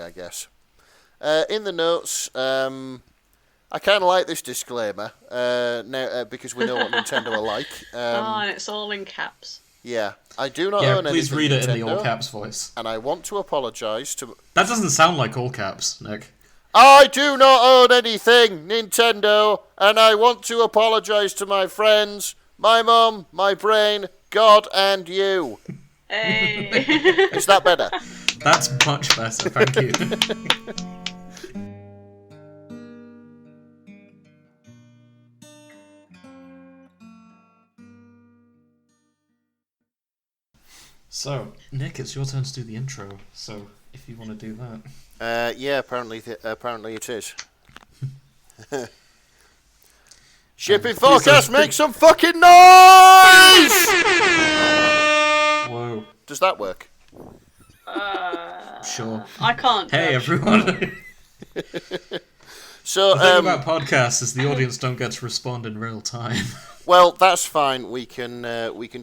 I guess. In the notes, I kind of like this disclaimer now because we know what Nintendo are like. And it's all in caps. Yeah, I do not own anything please read it Nintendo, in the all caps voice. and I want to apologise to... That doesn't sound like all caps, Nick. I do not own anything Nintendo, and I want to apologise to my friends, my mum, my brain, God, and you. Hey. Is that better? That's much better, thank you. So, Nick, it's your turn to do the intro, so if you want to do that. Yeah, apparently it is. Shipping forecast, make some fucking noise! Whoa. Does that work? Sure. I can't. Hey, everyone. So, the thing about podcasts is the audience don't get to respond in real time. Well, that's fine. We can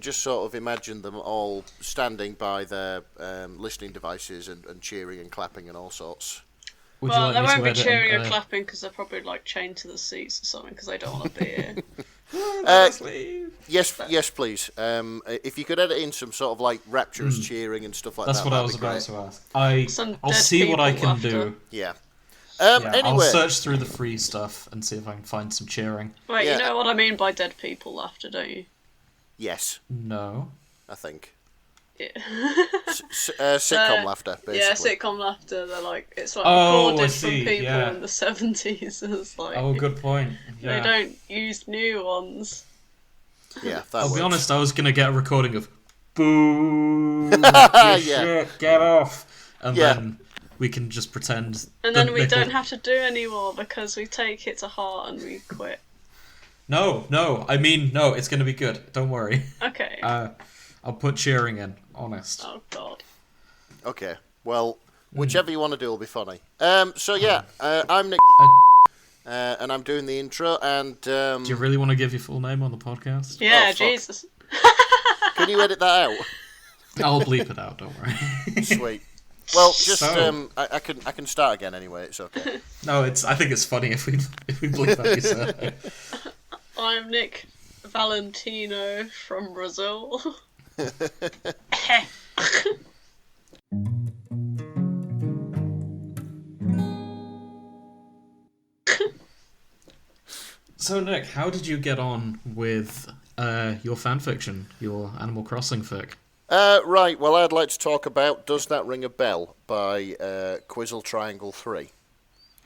just sort of imagine them all standing by their listening devices and cheering and clapping and all sorts. Would Well, you they like me won't to be edit cheering or clapping because they're probably like chained to the seats or something because they don't want to be here. Yes, please. If you could edit in some sort of like rapturous cheering and stuff like That's that. what I was about to ask. I'll see what I can do. Yeah. Anyway. I'll Anyway, search through the free stuff and see if I can find some cheering. Wait, Yeah. you know what I mean by dead people laughter, don't you? yes, No. I think Yeah. sitcom laughter, basically. Yeah, sitcom laughter. They're like it's like Oh, I recorded see, from people yeah. in the 70s. It's like Oh, good point. Yeah. they don't use new ones. Yeah, that I'll works. be honest, I was going to get a recording of boo, Yeah. shit, get off. And Yeah. then we can just pretend. And that then we Nick will- don't have to do anymore because we take it to heart and we quit. No, it's going to be good. Don't worry. Okay. I'll put cheering in, honest. Oh god. Okay, well, whichever you want to do will be funny. So yeah, I'm Nick, and I'm doing the intro. And Do you really want to give your full name on the podcast? Yeah, fuck. Jesus. can you edit that out? I'll bleep it out. Don't worry. Sweet. Well, just So- I can start again anyway. It's okay. No, I think it's funny if we bleep out your surname. I'm Nick Valentino from Brazil. So, Nick, how did you get on with your fanfiction, your Animal Crossing fic? Right. Well, I'd like to talk about "Does That Ring a Bell" by Quizzle Triangle 3,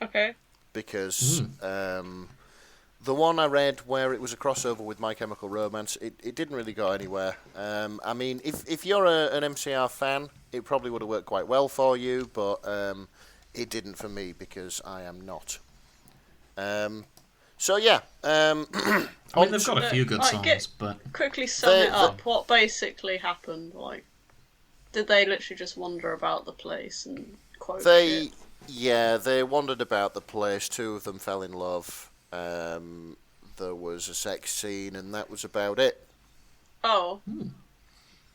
Okay. because the one I read where it was a crossover with My Chemical Romance, it didn't really go anywhere. I mean, if you're an MCR fan, it probably would have worked quite well for you, but it didn't for me because I am not. So yeah. I mean, they've got a few good songs, but Quickly sum it up. What basically happened? Like, did they literally just wander about the place and quote shit? They wandered about the place. Two of them fell in love. There was a sex scene, and that was about it. Oh.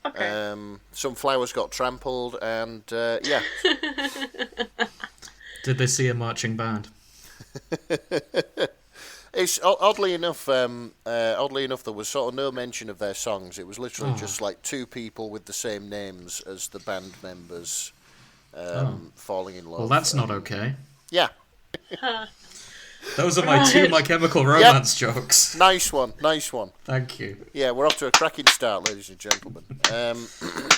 Okay. Some flowers got trampled, and yeah. did they see a marching band? It's oddly enough, there was sort of no mention of their songs. It was literally just like two people with the same names as the band members falling in love. Well, that's not okay. Yeah. Those are my two My Chemical Romance jokes. Nice one. Thank you. Yeah, we're off to a cracking start, ladies and gentlemen.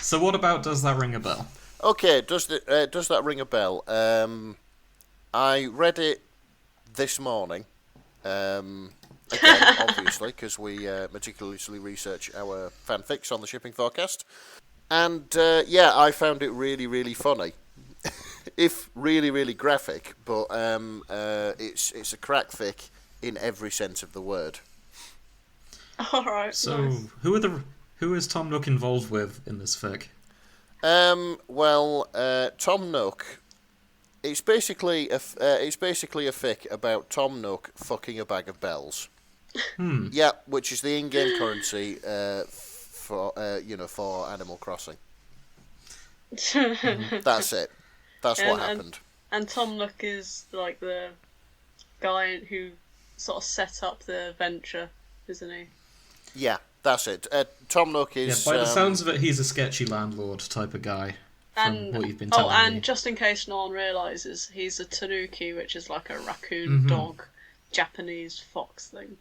So what about Does That Ring a Bell? Okay, does that ring a bell? I read it this morning. Again, obviously, because we meticulously research our fanfics on the Shipping Forecast. And, yeah, I found it really, really funny. If really, really graphic, but it's a crack fic in every sense of the word. All right. So nice. who is Tom Nook involved with in this fic? Tom Nook. It's basically a fic about Tom Nook fucking a bag of bells. Yeah, which is the in-game currency for Animal Crossing. That's it. That's what happened. And Tom Nook is like the guy who sort of set up the venture, isn't he? Yeah, that's it. Tom Nook is. Yeah, by the sounds of it, he's a sketchy landlord type of guy. From what you've been telling me. Just in case no one realises, he's a tanuki, which is like a raccoon dog, Japanese fox thing.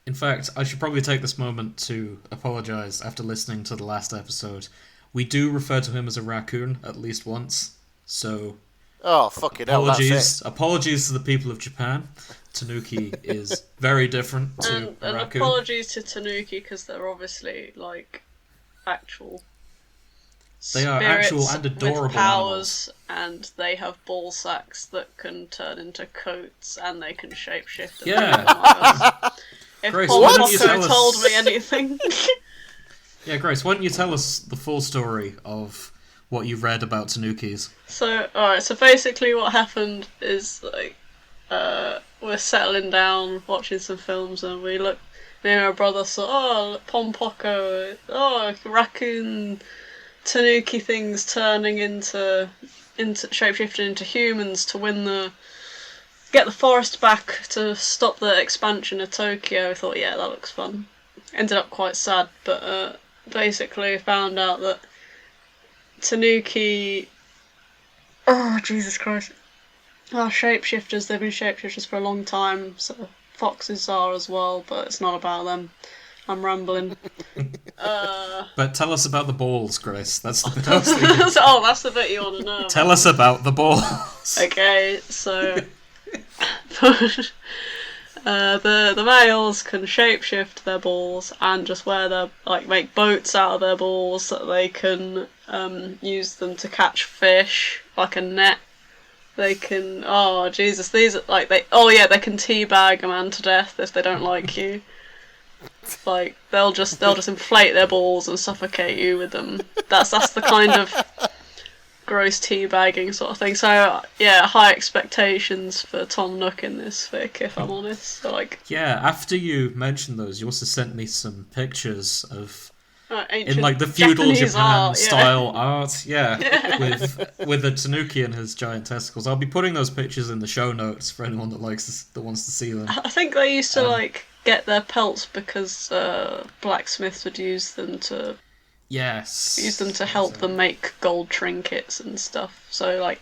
In fact, I should probably take this moment to apologise after listening to the last episode. We do refer to him as a raccoon at least once, so... Oh, fucking hell, that's it. Apologies to the people of Japan. Tanuki is very different to a raccoon. And apologies to tanuki, because they're obviously, like, actual... They are actual and adorable with powers, animals. And they have ball sacks that can turn into coats, and they can shapeshift. Yeah. If Grace, Paul why don't you Poco told me anything. Yeah, Grace, why don't you tell us the full story of what you've read about Tanukis? So, alright, so basically what happened is, like, we're settling down, watching some films, and me and my brother saw, Pom Poco, raccoon... Tanuki things turning into shapeshifting into humans to get the forest back to stop the expansion of Tokyo. I thought, yeah, that looks fun. Ended up quite sad, but basically found out that Tanuki, oh Jesus Christ, are shapeshifters. They've been shapeshifters for a long time, so foxes are as well, but it's not about them. I'm rambling. But tell us about the balls, Grace. That's the bit I was thinking. Oh, that's the bit you want to know. Tell us about the balls. Okay, so the males can shapeshift their balls and just make boats out of their balls so that they can use them to catch fish, like a net. They can they can teabag a man to death if they don't like you. Like they'll just inflate their balls and suffocate you with them. That's the kind of gross teabagging sort of thing. So yeah, high expectations for Tom Nook in this fic, if I'm honest. So, like, yeah, after you mentioned those, you also sent me some pictures of in like the feudal Japanese Japan style art, with the Tanuki and his giant testicles. I'll be putting those pictures in the show notes for anyone that wants to see them. I think they used to get their pelts because blacksmiths would use them to help them make gold trinkets and stuff. So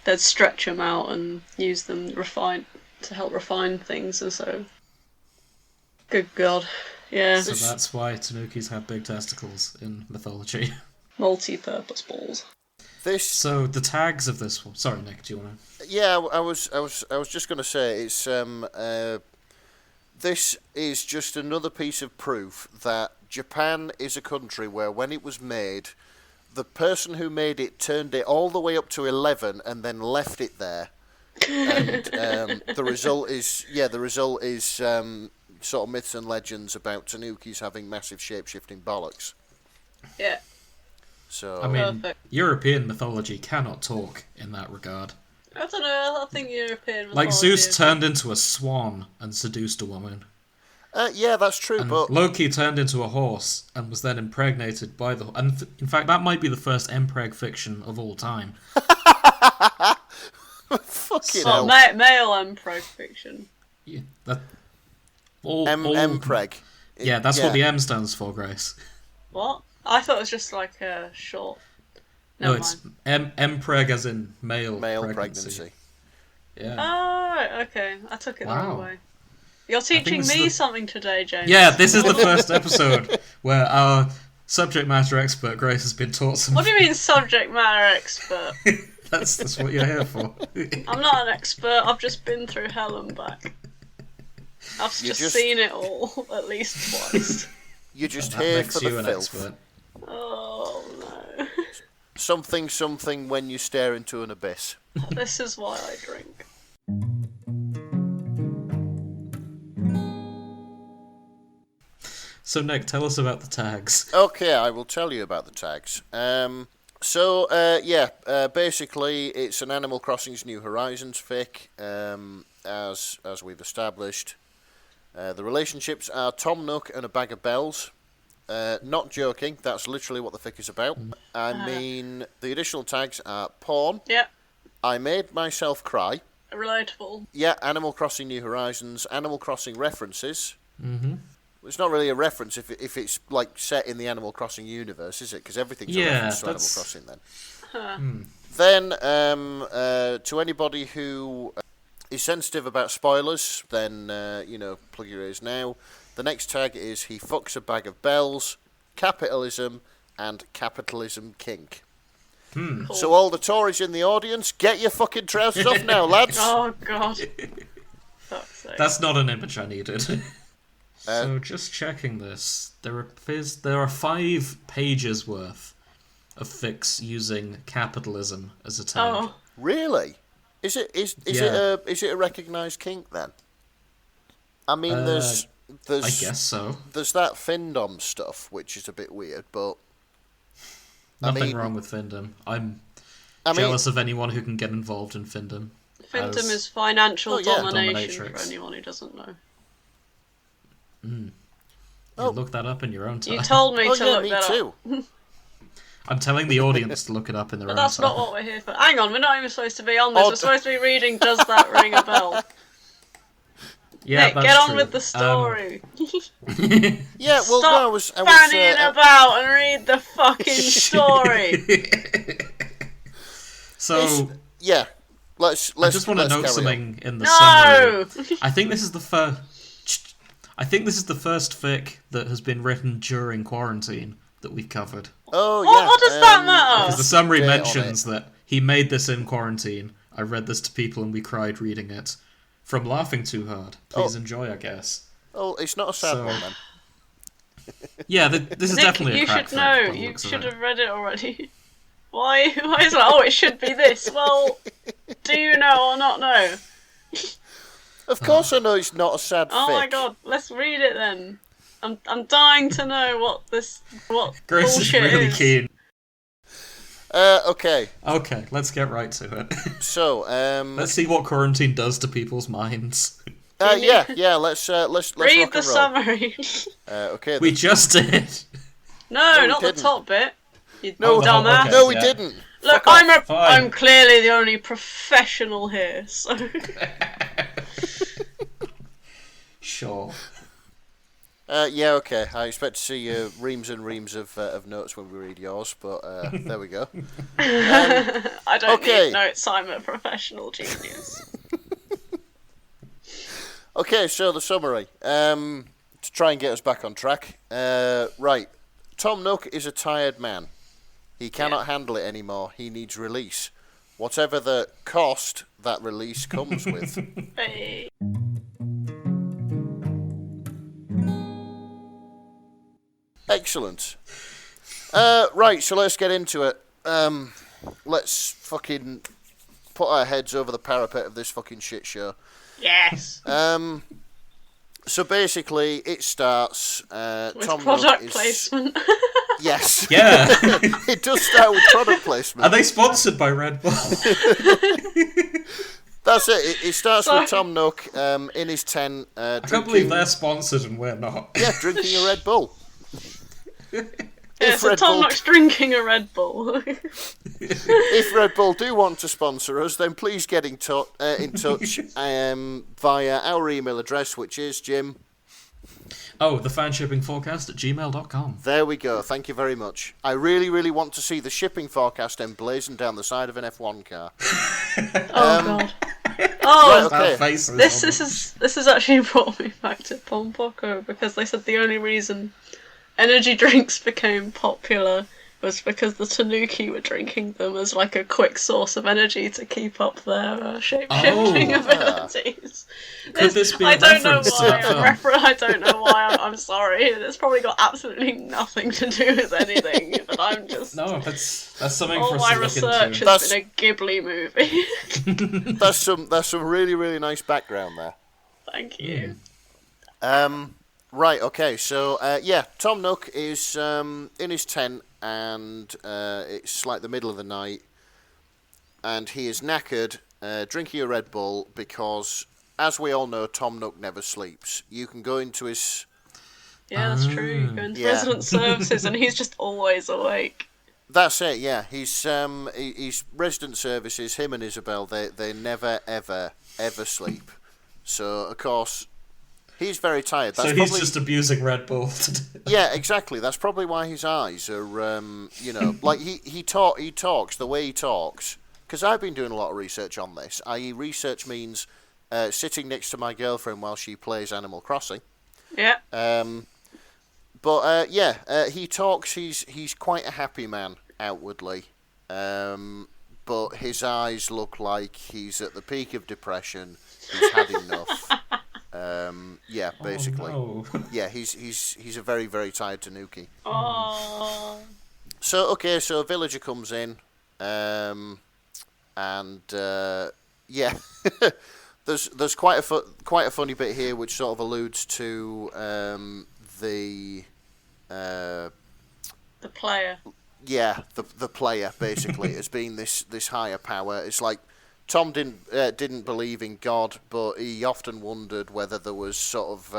they'd stretch them out and use them to help refine things, and so good God. Yeah. So that's why Tanukis have big testicles in mythology. Multi-purpose balls. So the tags of this one. Sorry, Nick. Do you want to? Yeah, I was just going to say it's this is just another piece of proof that Japan is a country where, when it was made, the person who made it turned it all the way up to 11 and then left it there. And the result is sort of myths and legends about Tanukis having massive shape-shifting bollocks. Yeah. So I mean, perfect. European mythology cannot talk in that regard. I don't know, I think European mythology... Like Zeus turned into a swan and seduced a woman. Yeah, that's true, and but... Loki turned into a horse and was then impregnated by the... And in fact, that might be the first impreg fiction of all time. Fucking hell. Male impreg fiction. Yeah, Mpreg. Yeah, that's what the M stands for, Grace. What? I thought it was just like a short... No, it's Mpreg as in male pregnancy. Yeah. Oh, right, okay. I took it the wrong way. You're teaching me something today, James. Yeah, this is the first episode where our subject matter expert, Grace, has been taught some... What do you mean subject matter expert? That's what you're here for. I'm not an expert, I've just been through hell and back. I've just seen it all, at least twice. You're just here for the filth. Expert. Oh, no. Something when you stare into an abyss. This is why I drink. So, Nick, tell us about the tags. Okay, I will tell you about the tags. Basically, it's an Animal Crossing's New Horizons fic, as we've established. The relationships are Tom Nook and a bag of bells. Not joking, that's literally what the fic is about. I mean, the additional tags are porn, I made myself cry. Relatable. Yeah, Animal Crossing New Horizons, Animal Crossing references. Mm-hmm. It's not really a reference if it's like set in the Animal Crossing universe, is it? Because everything's a reference to Animal Crossing then. Then, to anybody who is sensitive about spoilers, then, plug your ears now. The next tag is He Fucks a Bag of Bells, Capitalism, and Capitalism Kink. Cool. So all the Tories in the audience, get your fucking trousers off now, lads. Oh, God. Fuck's sake. That's not an image I needed. So just checking this, there are 5 pages worth of fics using capitalism as a tag. Oh. Really? Is it a recognised kink then? I mean, there's I guess so. There's that Findom stuff, which is a bit weird, but Nothing wrong with Findom. I'm jealous of anyone who can get involved in Findom. Findom is financial domination dominatrix. for anyone who doesn't know. You look that up in your own time. You told me to look me that too. up. I'm telling the audience to look it up in their But own that's time. not what we're here for. Hang on, we're not even supposed to be on this. We're supposed to be reading Does That Ring a Bell? Yeah, Nick, that's get on true. with the story. Yeah, well, Stop no, I was fanning about and read the fucking story. So yeah, let's. I just want to let's note carry something in the No! summary. I think this is the first fic that has been written during quarantine that we've covered. On. Oh What- yeah. what does that matter? Because the summary date on mentions that he made this in quarantine. I read this to people and we cried reading it. From laughing too hard. Please enjoy, I guess. Oh, it's not a sad So- one then. Yeah, this is Nick, definitely a you crack should fic know. by the You looks of should it. have read it already. Why is it like, oh, it should be this? Well, do you know or not know? Of course, I know it's not a sad Oh fic. my god, let's read it then. I'm dying to know what Grace bullshit is really is. keen. Okay, Okay, let's get right to it. so Let's see what quarantine does to people's minds. yeah, let's Read rock the and roll. summary. Okay. We just did. No, we not the didn't. top bit. You No, dumbass. okay. No, we Yeah. didn't. Look, Fuck off. Fine. I'm clearly the only professional here, so Sure. Yeah, okay. I expect to see reams and reams of notes when we read yours, but there we go. I don't Okay. need notes. I'm a professional genius. Okay, so the summary. To try and get us back on track. Right. Tom Nook is a tired man. He cannot handle it anymore. He needs release. Whatever the cost that release comes with. Hey. Excellent. Right, so let's get into it. Let's fucking put our heads over the parapet of this fucking shit show. Yes. So basically, it starts. With Tom product Nook is, placement. Yes. Yeah. It does start with product placement. Are they sponsored by Red Bull? That's it. It starts Sorry. with Tom Nook in his tent. I can't believe they're sponsored and we're not. Yeah, drinking a Red Bull. Yeah, so Red Tom Bull- Nook's drinking a Red Bull. If Red Bull do want to sponsor us, then please get in touch via our email address, which is Jim. Oh, the fanshipping forecast at gmail.com. There we go. Thank you very much. I really, really want to see the shipping forecast emblazoned down the side of an F1 car. Oh god. Oh, Right, okay. That face this has actually brought me back to Pom Poco because they said the only reason energy drinks became popular was because the Tanuki were drinking them as like a quick source of energy to keep up their shape-shifting Oh. abilities. Could this be a I don't know reference to why. that film? I don't know why. I'm sorry. It's probably got absolutely nothing to do with anything. But I'm just. No, that's something All for us my to look research into. has been a Ghibli movie. That's some really, really nice background there. Thank you. Right, okay, so, Tom Nook is in his tent, and it's like the middle of the night, and he is knackered, drinking a Red Bull, because, as we all know, Tom Nook never sleeps. You can go into his... Yeah, that's true. You go into Yeah. resident services and he's just always awake. That's it. Yeah, he's resident services. Him and Isabel, they never ever sleep. So of course he's very tired. That's so he's just abusing Red Bull. Yeah, exactly. That's probably why his eyes are, like he talks the way he talks. Because I've been doing a lot of research on this. I.e., research means sitting next to my girlfriend while she plays Animal Crossing. Yeah. He talks. He's quite a happy man outwardly, but his eyes look like he's at the peak of depression. He's had enough. Basically. Oh, no. Yeah, he's a very, very tired Tanuki. Oh. So a villager comes in, there's quite a funny bit here which sort of alludes to the player. Yeah, the player basically as being this higher power. It's like Tom didn't believe in God, but he often wondered whether there was sort of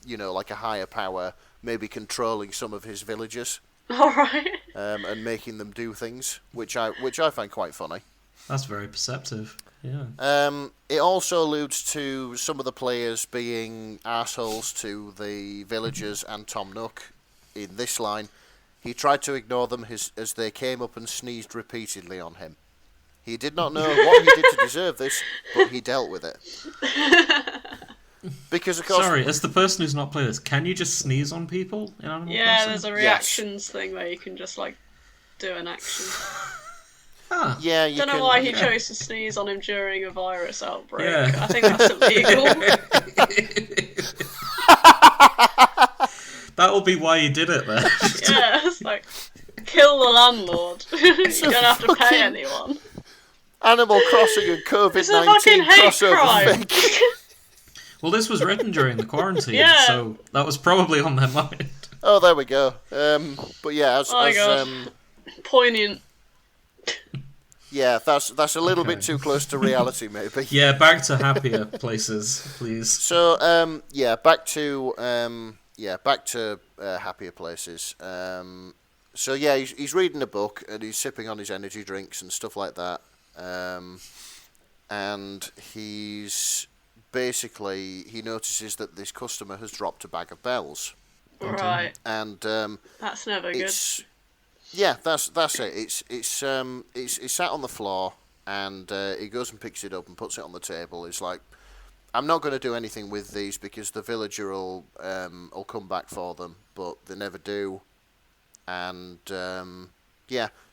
like a higher power maybe controlling some of his villagers. All right. And making them do things, which I find quite funny. That's very perceptive. Yeah. It also alludes to some of the players being assholes to the villagers and Tom Nook in this line. He tried to ignore them as they came up and sneezed repeatedly on him. He did not know what he did to deserve this, but he dealt with it. Because of course... Sorry, as the person who's not played this, can you just sneeze on people in Animal Yeah, Crossing? there's a reactions thing where you can just, like, do an action. Huh. Yeah, you Don't know can, why he chose to sneeze on him during a virus outbreak. Yeah. I think that's illegal. That'll be why he did it then. Yeah, it's like, kill the landlord. You don't have to pay anyone. Animal Crossing and It's a fucking COVID-19 hate crossover crime. thing. Well, this was written during the quarantine, Yeah. so that was probably on their mind. Oh, there we go. But yeah, Poignant. yeah, that's a little Okay. bit too close to reality, maybe. Yeah, back to happier places, please. So, back to happier places. He's reading a book and he's sipping on his energy drinks and stuff like that. And he notices that this customer has dropped a bag of bells. Right. And That's never good. yeah, that's it. It's sat on the floor, and he goes and picks it up and puts it on the table. It's like, I'm not going to do anything with these because the villager will come back for them, but they never do. And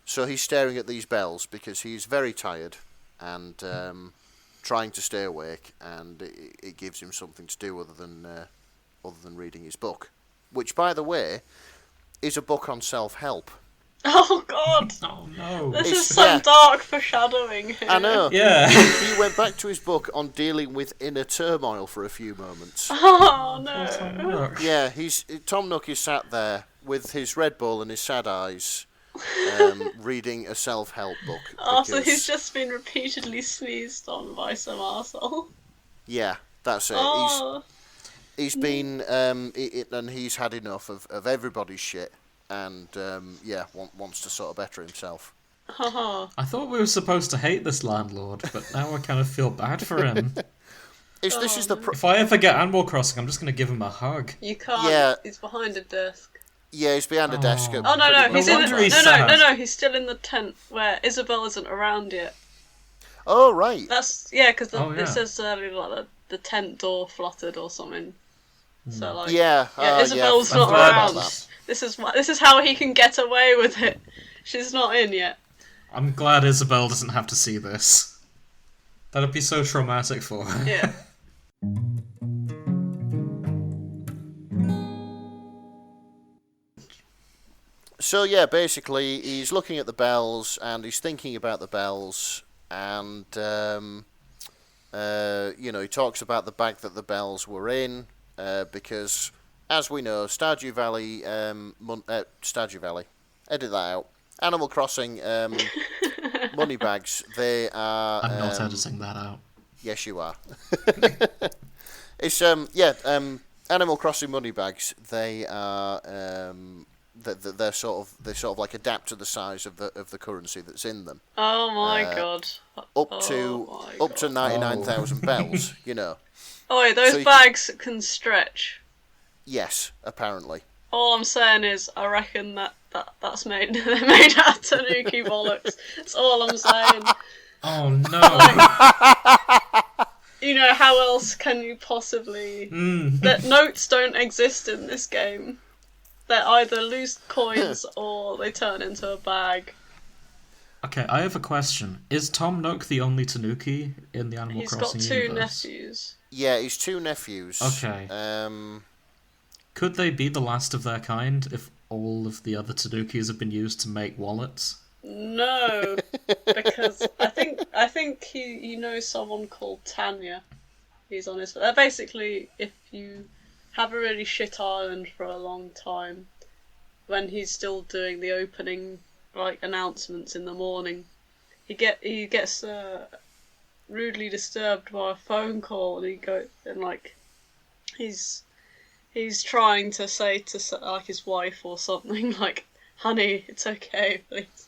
so he's staring at these bells because he's very tired and trying to stay awake, and it gives him something to do other than reading his book, which, by the way, is a book on self-help. Oh god! Oh no. This is some dark foreshadowing here. I know. Yeah. He went back to his book on dealing with inner turmoil for a few moments. Oh no. Yeah, Tom Nook is sat there with his Red Bull and his sad eyes, reading a self-help book. Oh, so he's just been repeatedly sneezed on by some arsehole. Yeah, that's it. Oh. He's been and he's had enough of everybody's shit, and wants to sort of better himself. I thought we were supposed to hate this landlord, but now I kind of feel bad for him. If I ever get Animal Crossing, I'm just going to give him a hug. You can't. Yeah. He's behind a desk. Yeah, he's behind a desk. Oh no, he's in wonder he's sad. no, he's still in the tent where Isabel isn't around yet. Oh right. That's because it says like the tent door fluttered or something. So like Isabel's not around. This is how he can get away with it. She's not in yet. I'm glad Isabel doesn't have to see this. That'd be so traumatic for her. Yeah. So yeah, basically he's looking at the bells and he's thinking about the bells, and he talks about the bag that the bells were in, because as we know, Stardew Valley, edit that out. Animal Crossing money bags. They are. I'm not editing that out. Yes, you are. It's Animal Crossing money bags. They are they're sort of like adapt to the size of the currency that's in them. Oh my god. Up to 99,000 bells, you know. Oh wait, those bags can stretch. Yes, apparently. All I'm saying is, I reckon that's made they're made out of Tanuki bollocks. That's all I'm saying. Oh no! You know, how else can you possibly? That notes don't exist in this game. They're either loose coins or they turn into a bag. Okay, I have a question. Is Tom Nook the only Tanuki in the Animal Crossing universe? He's got 2 nephews. Yeah, he's 2 nephews. Okay. Could they be the last of their kind if all of the other Tanukis have been used to make wallets? No, because I think he knows someone called Tanya. He's on his. Basically, if you have a really shit island for a long time, when he's still doing the opening announcements in the morning, he gets rudely disturbed by a phone call, and he's trying to say to his wife or something like, "Honey, it's okay, please.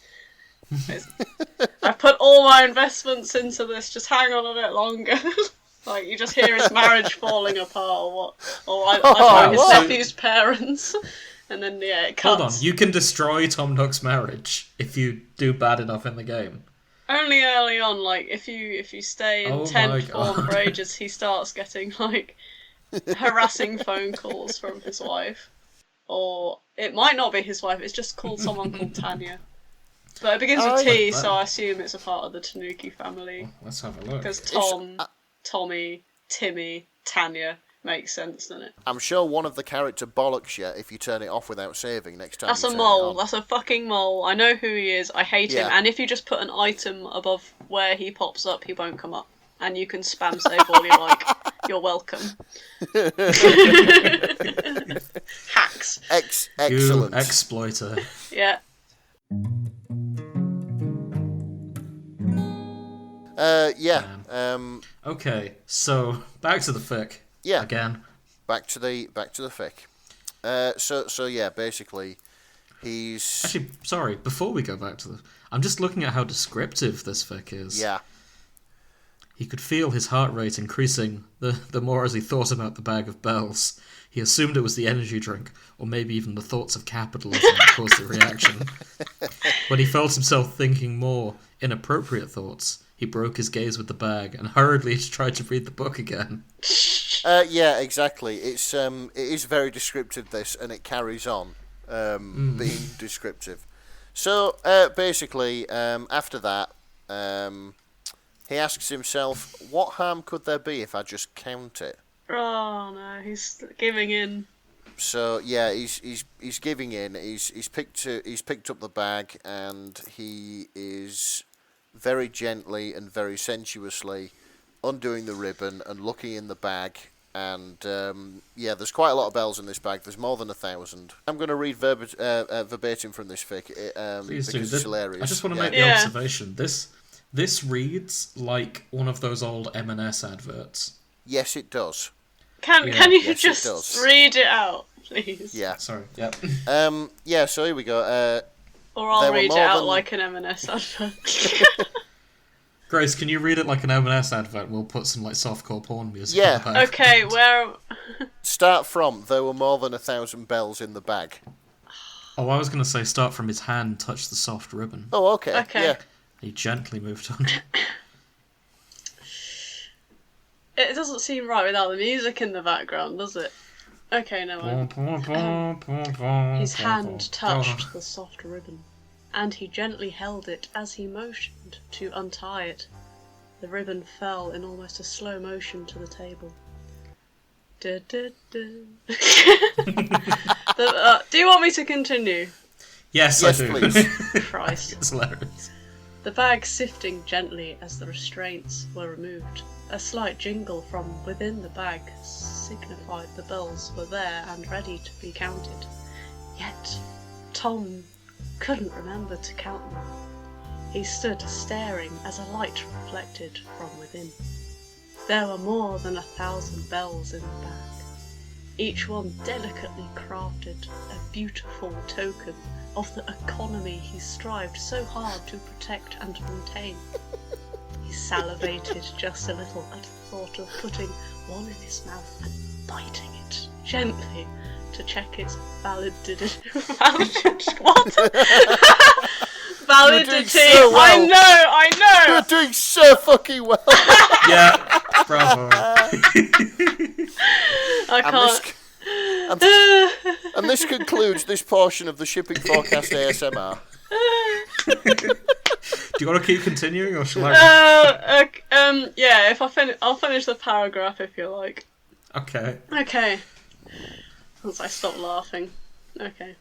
I put all my investments into this. Just hang on a bit longer." You just hear his marriage falling apart, or his nephew's parents, and then it cuts. Hold on, you can destroy Tom Nook's marriage if you do bad enough in the game. Only early on, if you stay in tent form for ages, he starts getting harassing phone calls from his wife, or it might not be his wife. It's just called someone called Tanya. But it begins with T, so I assume it's a part of the Tanuki family. Well, let's have a look. Because Tommy, Timmy, Tanya makes sense, doesn't it? I'm sure one of the character bollocks you if you turn it off without saving next time. That's a mole. That's a fucking mole. I know who he is. I hate him. And if you just put an item above where he pops up, he won't come up. And you can spam save all you like. You're welcome. Hacks. Excellent. You exploiter. Yeah. Okay, so back to the fic. Yeah. Again. Back to the fic. So yeah, basically, he's actually sorry. Before we go back to I'm just looking at how descriptive this fic is. Yeah. He could feel his heart rate increasing the more as he thought about the bag of bells. He assumed it was the energy drink, or maybe even the thoughts of capitalism that caused the reaction. When he felt himself thinking more inappropriate thoughts, he broke his gaze with the bag and hurriedly tried to read the book again. Yeah, exactly. It is very descriptive, this, and it carries on being descriptive. So, basically, after that, he asks himself, what harm could there be if I just count it? Oh no, he's giving in. So yeah, he's giving in. He's picked up the bag, and he is very gently and very sensuously undoing the ribbon and looking in the bag. And there's quite a lot of bells in this bag. There's more than 1,000. I'm going to read verbatim from this fic. Please because do. It's hilarious. I just want to make the observation. This reads like one of those old M&S adverts. Yes, it does. Can you just read it out, please? Yeah. Sorry. Yep. So here we go. Or I'll read it out like an M&S advert. Grace, can you read it like an M&S advert? We'll put some softcore porn music. Yeah. In the bag. Okay. Where? Start from. There were more than 1,000 bells in the bag. Oh, I was going to say start from his hand touched the soft ribbon. Oh, okay. Yeah. He gently moved on. It doesn't seem right without the music in the background, does it? Okay, no mind. His hand touched the soft ribbon, and he gently held it as he motioned to untie it. The ribbon fell in almost a slow motion to the table. Do you want me to continue? Yes, I do. Please. Christ. It's hilarious. The bag sifting gently as the restraints were removed. A slight jingle from within the bag signified the bells were there and ready to be counted. Yet Tom couldn't remember to count them. He stood staring as a light reflected from within. There were more than 1,000 bells in the bag. each one delicately crafted a beautiful token of the economy he strived so hard to protect and maintain. He salivated just a little at the thought of putting one in his mouth and biting it gently to check its validity. What? Validity. So well. I know. You're doing so fucking well. Yeah, bravo. I can't. And this concludes this portion of the shipping forecast ASMR. Do you want to keep continuing, or shall I? Yeah. If I'll finish the paragraph if you like. Okay. Okay. Once I stop laughing. Okay.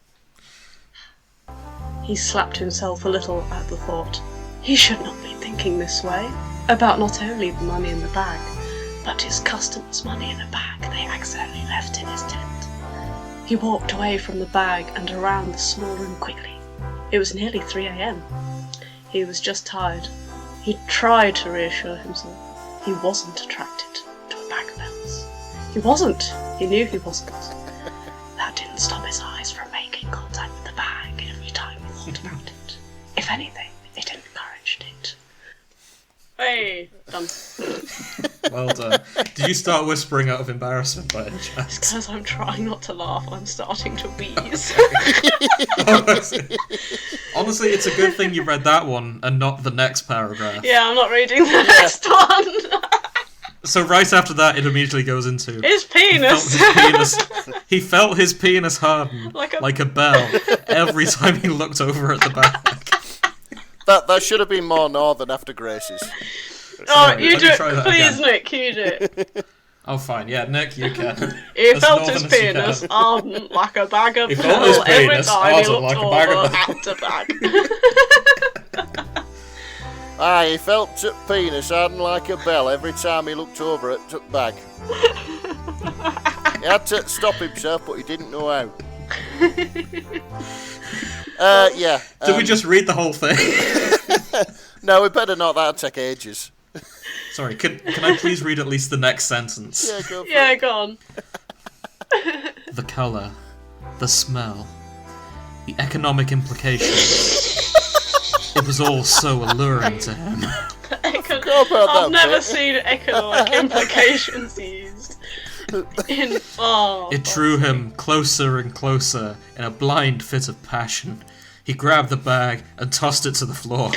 He slapped himself a little at the thought. He should not be thinking this way about not only the money in the bag, but his customers' money in a bag they accidentally left in his tent. He walked away from the bag and around the small room quickly. It was nearly 3 a.m. He was just tired. He tried to reassure himself. He wasn't attracted to a bag of bells. He wasn't. He knew he wasn't. That didn't stop his eyes from making contact with the bag every time he thought about it. If anything, it encouraged it. Hey, done. Well done. Did you start whispering out of embarrassment by any chance? Because I'm trying not to laugh, I'm starting to wheeze. Honestly, it's a good thing you read that one and not the next paragraph. Yeah, I'm not reading the next one. So right after that, it immediately goes into his penis. He felt his penis harden like a bell every time he looked over at the bag. That should have been more northern after Grace's. Oh, you do it, please, Nick. You do it. Oh, fine. Yeah, Nick, you can. He felt his penis harden like a bag of bells every time he looked over at the bag. He felt the penis harden like a bell every time he looked over at the bag. He had to stop himself, but he didn't know how. Yeah. Did we just read the whole thing? No, we better not. That'll take ages. Sorry, can I please read at least the next sentence? Yeah, go for it. Go on. The colour, the smell, the economic implications. It was all so alluring to him. I've never seen economic implications used. It drew him closer and closer in a blind fit of passion. He grabbed the bag and tossed it to the floor.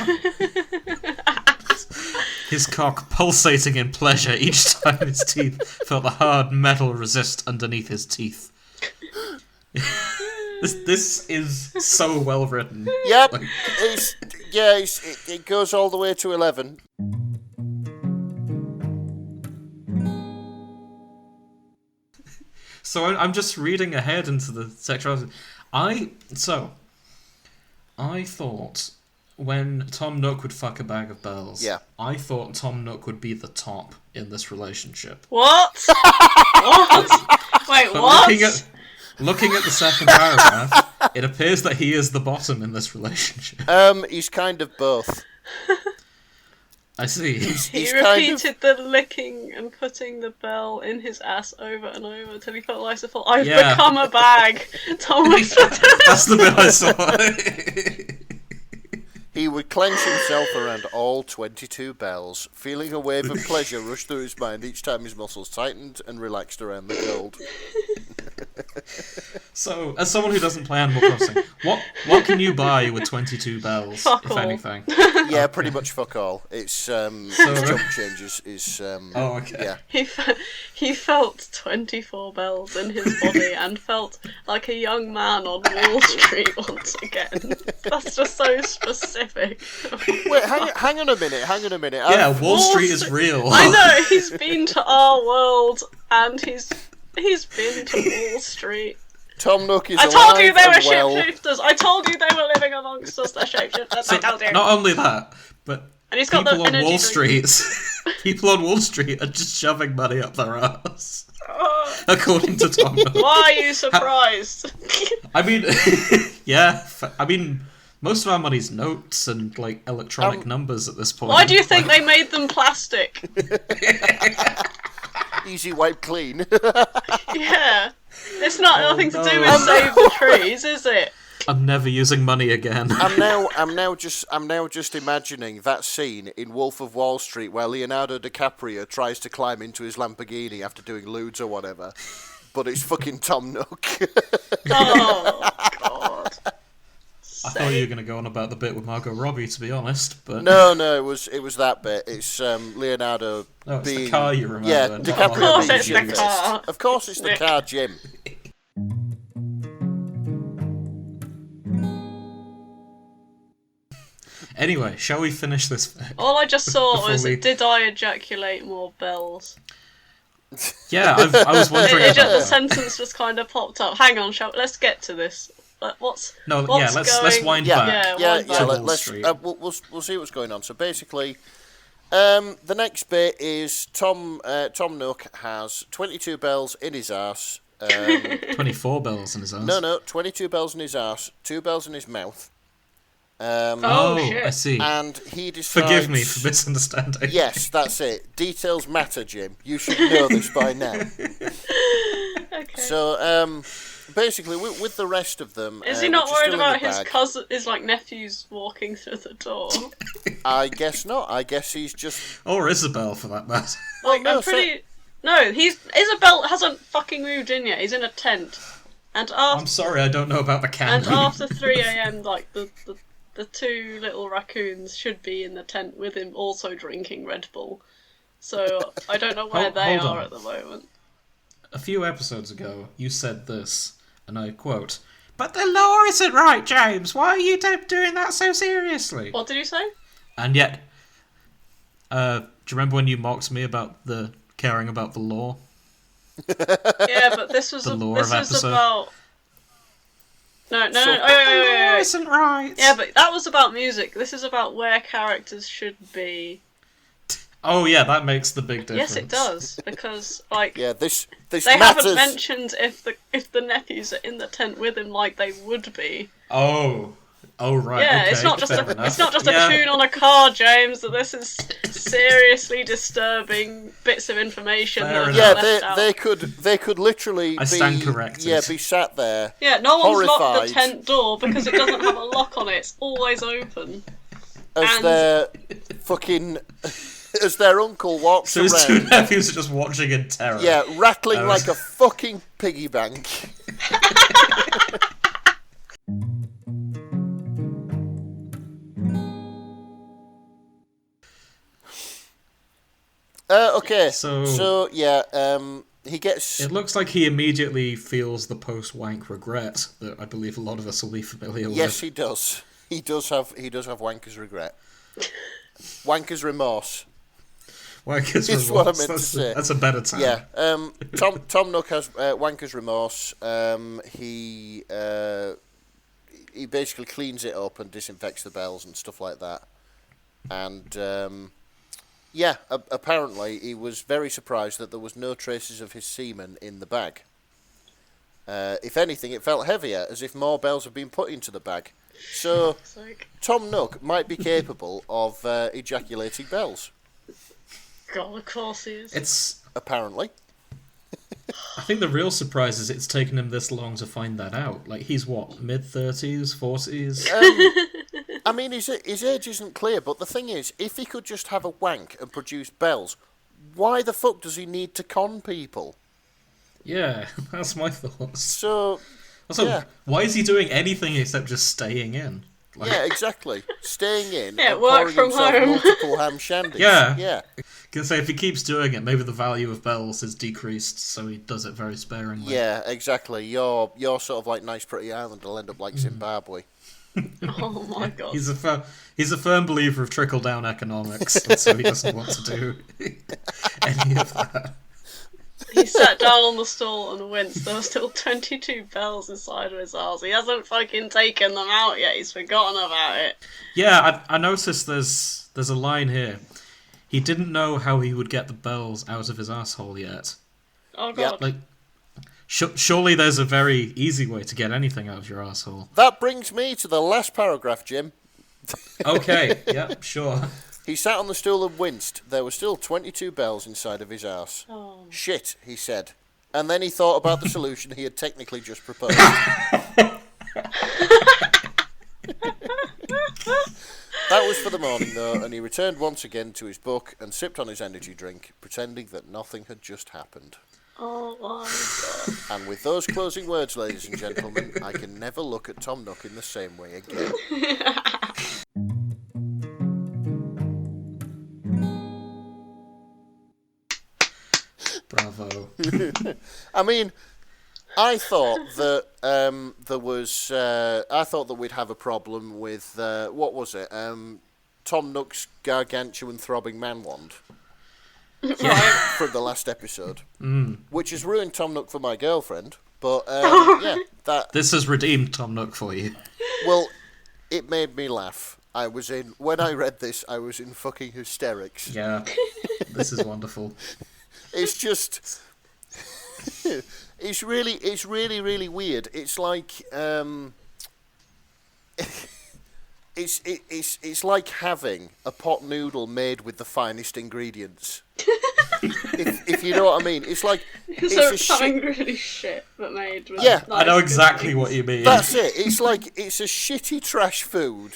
His cock pulsating in pleasure each time his teeth felt the hard metal resist underneath his teeth. This is so well written. Yep. It goes all the way to 11. So I'm just reading ahead into the sexuality. I thought when Tom Nook would fuck a bag of bells, I thought Tom Nook would be the top in this relationship. What? What? Wait, but what? Looking at the second paragraph, it appears that he is the bottom in this relationship. He's kind of both. I see. He repeated the licking and putting the bell in his ass over and over until he felt like I've become a bag. Tom was That's the bit I saw. He would clench himself around all 22 bells, feeling a wave of pleasure rush through his mind each time his muscles tightened and relaxed around the gold. So, as someone who doesn't play Animal Crossing, what can you buy with 22 bells, if anything? Yeah, pretty much fuck all. It's jump changes is oh, okay. Yeah. He felt 24 bells in his body and felt like a young man on Wall Street once again. That's just so specific. Wait, hang on a minute. Yeah, Wall Street is real. I know, he's been to our world and he's been to Wall Street. Tom Nook is I told you they were well. shapeshifters. I told you they were living amongst us. They're shapeshifters. So, I told you. Not only that, but and he's got people the on Wall Street. People on Wall Street are just shoving money up their ass. According to Tom Nook. Why are you surprised? I mean, yeah. I mean, most of our money's notes and like electronic numbers at this point. Why do you think they made them plastic? Easy wipe clean. Yeah. It's not nothing to no. do with save the trees, is it? I'm never using money again. I'm now just imagining that scene in Wolf of Wall Street where Leonardo DiCaprio tries to climb into his Lamborghini after doing lewds or whatever, but it's fucking Tom Nook. Oh God. I thought you were going to go on about the bit with Margot Robbie, to be honest, but No, it was that bit. It's Leonardo no, it's being the car you remember. yeah, not DiCaprio Of course being it's the Jim car. Fist. Of course it's the car, Jim. Anyway, shall we finish this? All I just saw Before was, we- did I ejaculate more bells? Yeah, I was wondering The about that. sentence just kind of popped up. Hang on, let's get to this. What's No, what's let's going- wind Yeah, back. Yeah, yeah, wind yeah. back. Wall Let's Street. we'll see what's going on. So basically, the next bit is Tom Nook has 22 bells in his arse. 24 bells in his ass. No, 22 bells in his arse, 2 bells in his mouth. Oh, shit. I see. And he decides... Forgive me for misunderstanding. Yes, that's it. Details matter, Jim. You should know this by now. Okay. So, basically, with the rest of them... Is he not which are worried still in the about his bag, cousin, his nephews walking through the door? I guess not. I guess he's just... Or Isabel, for that matter. Like, no, I'm pretty. No, Isabel hasn't fucking moved in yet. He's in a tent, and I'm after sorry, I don't know about the and candy. after 3 a.m., like the two little raccoons should be in the tent with him, also drinking Red Bull. So I don't know where they hold are on. at the moment. A few episodes ago, you said this, and I quote, "But the law isn't right, James. Why are you doing that so seriously?" What did you say? And yet, do you remember when you mocked me about the caring about the law? Yeah, but this was The lore of episode. about. No. The law isn't right. Yeah, but that was about music. This is about where characters should be. Oh yeah, that makes the big difference. Yes, it does, because like Yeah, this they matters. haven't mentioned if the nephews are in the tent with him like they would be. Oh right. Yeah, okay, it's not just fair a enough. it's not just a Yeah. tune on a car, James. That this is seriously disturbing bits of information. Fair that enough. are Yeah, left out. they could literally I be... stand corrected. Yeah, be sat there. Yeah, no one's locked horrified. the tent door because it doesn't have a lock on it. It's always open. As And- their fucking... As their uncle walks So his two around... nephews are just watching in terror. Yeah, rattling I like was- a fucking piggy bank. Okay, So- yeah, he gets... It looks like he immediately feels the post-wank regret that I believe a lot of us will be familiar Yes, with. he does. He does have wanker's regret. Wanker's remorse. Wanker's It's remorse. what I meant to That's say. That's a better term. Yeah, Tom Nook has wanker's remorse. He basically cleans it up and disinfects the bells and stuff like that. And apparently he was very surprised that there was no traces of his semen in the bag. If anything, it felt heavier, as if more bells had been put into the bag. So It's like, Tom Nook might be capable of ejaculating bells. God, of course he is. It's. Apparently. I think the real surprise is it's taken him this long to find that out. Like, he's what, mid-30s, 40s? I mean, his age isn't clear, but the thing is, if he could just have a wank and produce bells, why the fuck does he need to con people? Yeah, that's my thoughts. So, Also, yeah. why is he doing anything except just staying in? Like, yeah, exactly. Staying in Yeah, and work pouring from himself home. multiple ham shandies. Yeah. Yeah. Can say if he keeps doing it, maybe the value of bells is decreased, so he does it very sparingly. Yeah, exactly. Your sort of like nice pretty island will end up like Zimbabwe. Oh my God. He's a firm believer of trickle down economics, and so he doesn't want to do any of that. He sat down on the stool and winced. There were still 22 bells inside of his arse. He hasn't fucking taken them out yet. He's forgotten about it. Yeah, I noticed there's a line here. He didn't know how he would get the bells out of his asshole yet. Oh Yeah. God. Like, surely there's a very easy way to get anything out of your asshole. That brings me to the last paragraph, Jim. Okay, yeah, sure. He sat on the stool and winced. There were still 22 bells inside of his arse. Oh. Shit, he said. And then he thought about the solution he had technically just proposed. That was for the morning, though, and he returned once again to his book and sipped on his energy drink, pretending that nothing had just happened. Oh my god. And with those closing words, ladies and gentlemen, I can never look at Tom Nook in the same way again. Bravo. I mean, I thought that I thought that we'd have a problem with what was it? Tom Nook's gargantuan throbbing man wand from the last episode, which has ruined Tom Nook for my girlfriend. But yeah, This has redeemed Tom Nook for you. Well, it made me laugh. When I read this, I was in fucking hysterics. Yeah, this is wonderful. It's just, it's really weird. It's like, it's like having a pot noodle made with the finest ingredients. if you know what I mean, it's like It's something really shit, but made with Yeah, I know nice exactly good what you mean. That's it. It's like it's a shitty trash food,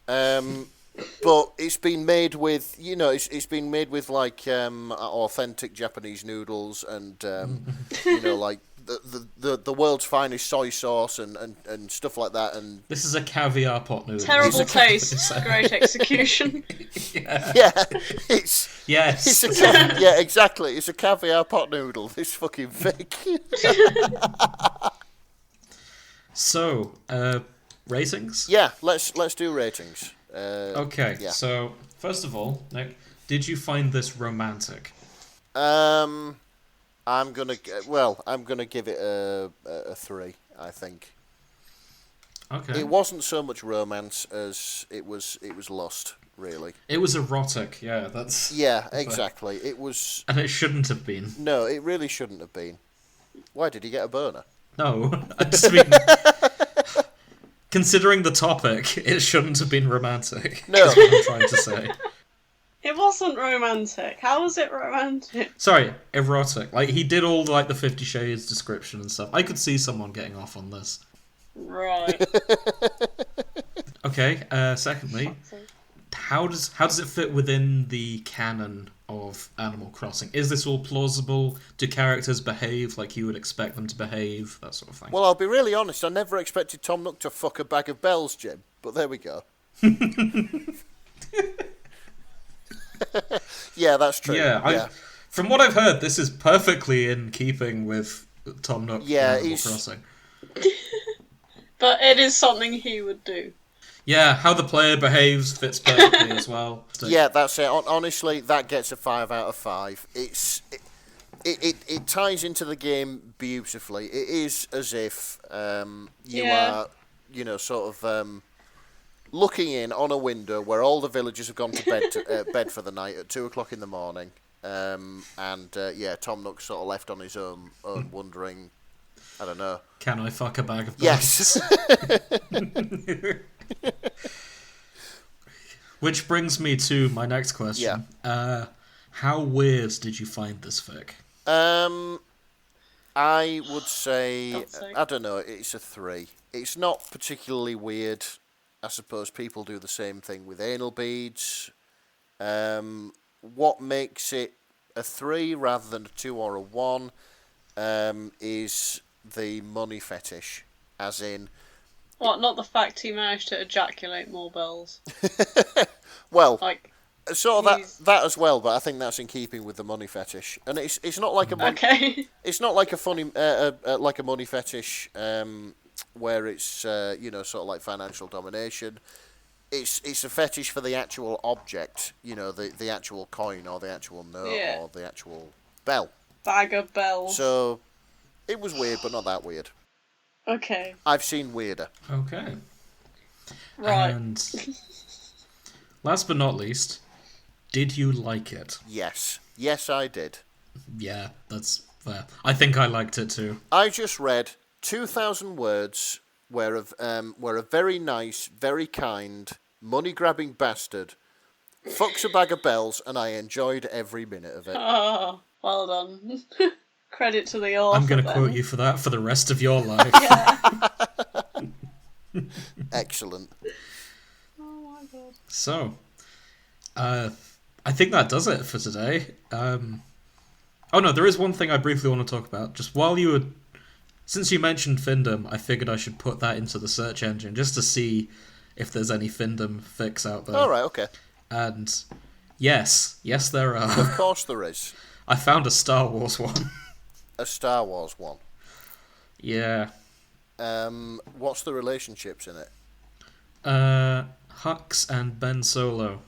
but it's been made with it's been made with like authentic Japanese noodles and like the world's finest soy sauce and stuff like that. And This is a caviar pot noodle. Terrible taste, great execution. yeah, it's Yes. yeah, exactly. It's a caviar pot noodle. This fucking fake. So, ratings? Yeah, let's do ratings. Okay, yeah. So, first of all, Nick, did you find this romantic? I'm gonna give it a 3. I think Okay. it wasn't so much romance as it was lust, really. It was erotic, yeah, that's... Yeah, exactly. It was. And it shouldn't have been. No, it really shouldn't have been. Why did he get a boner? No, I just mean... Considering the topic, it shouldn't have been romantic. No. Is what I'm trying to say. It wasn't romantic. How was it romantic? Sorry, erotic. Like, he did all, like, the 50 Shades description and stuff. I could see someone getting off on this. Right. Okay, secondly, how does it fit within the canon of Animal Crossing? Is this all plausible? Do characters behave like you would expect them to behave? That sort of thing. Well, I'll be really honest. I never expected Tom Nook to fuck a bag of bells, Jim. But there we go. Yeah, that's true. Yeah, from what I've heard, this is perfectly in keeping with Tom Nook Yeah, in Animal he's- Crossing. But it is something he would do. Yeah, how the player behaves fits perfectly as well. Yeah, that's it. Honestly, that gets a 5 out of 5. It ties into the game beautifully. It is as if you Yeah. are, sort of looking in on a window where all the villagers have gone to bed for the night at 2:00 in the morning, and Tom Nook's sort of left on his own wondering, I don't know. Can I fuck a bag of bells? Yes. Which brings me to my next question. How weird did you find this fic? I would say, God's sake. I don't know, it's a 3. It's not particularly weird. I suppose people do the same thing with anal beads. What makes it a 3 rather than a 2 or a 1 is the money fetish. As in, What, not the fact he managed to ejaculate more bells? well, Like, sort of he's- that as well, but I think that's in keeping with the money fetish. And it's not like a okay. it's not like a funny like a money fetish where it's sort of like financial domination. It's a fetish for the actual object, the actual coin or the actual note Yeah. or the actual bell. Bag of bells. So it was weird, but not that weird. Okay. I've seen weirder. Okay. Right. And last but not least, did you like it? Yes, I did. Yeah, that's fair. I think I liked it too. I just read 2,000 words where a very nice, very kind, money-grabbing bastard fucks a bag of bells, and I enjoyed every minute of it. Oh, well done. Credit to the author. I'm going to then. quote you for that for the rest of your life. Yeah. Excellent. Oh my god. So, I think that does it for today. Oh no, there is one thing I briefly want to talk about. Just while you were... Since you mentioned Findom, I figured I should put that into the search engine just to see if there's any Findom fics out there. Alright, okay. And yes, there are. Of course there is. I found a Star Wars one. A Star Wars one. Yeah. What's the relationships in it? Hux and Ben Solo.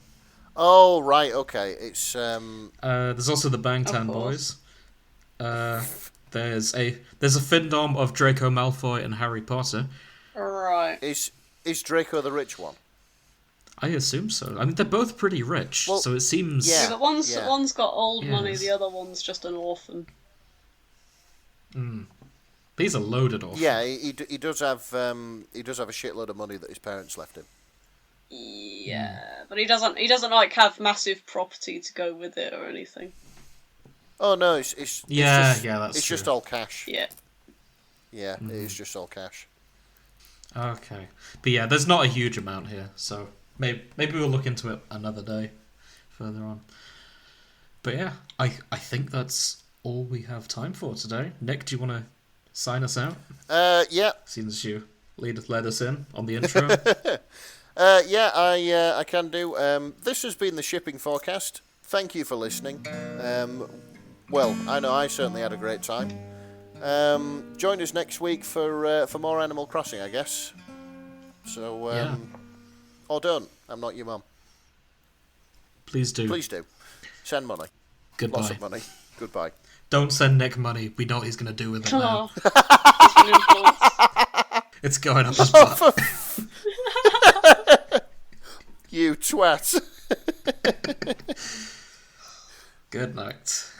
Oh, right, okay. It's, There's also the Bangtan Of course. Boys. There's a Findom of Draco Malfoy and Harry Potter. Right. is Draco the rich one? I assume so. I mean, they're both pretty rich, Well, so it seems... yeah. But one's got old money, Yes. the other one's just an orphan. He's a loaded orphan. Yeah, he does have a shitload of money that his parents left him. Yeah, but he doesn't like have massive property to go with it or anything. Oh no, it's That's it's true. just all cash. Yeah. Yeah, it is just all cash. Okay. But yeah, there's not a huge amount here, so maybe we'll look into it another day further on. But yeah, I think that's all we have time for today. Nick, do you want to sign us out? Yeah. Since you led us in on the intro. Yeah, I can do. This has been the Shipping Forecast. Thank you for listening. Well, I know I certainly had a great time. Join us next week for more Animal Crossing, I guess. So, Yeah. Or don't. I'm not your mum. Please do. Please do. Send money. Goodbye. Lots of money. Goodbye. Don't send Nick money. We know what he's going to do with it now. Oh. It's been influenced. It's going up his butt. You twat. Good night.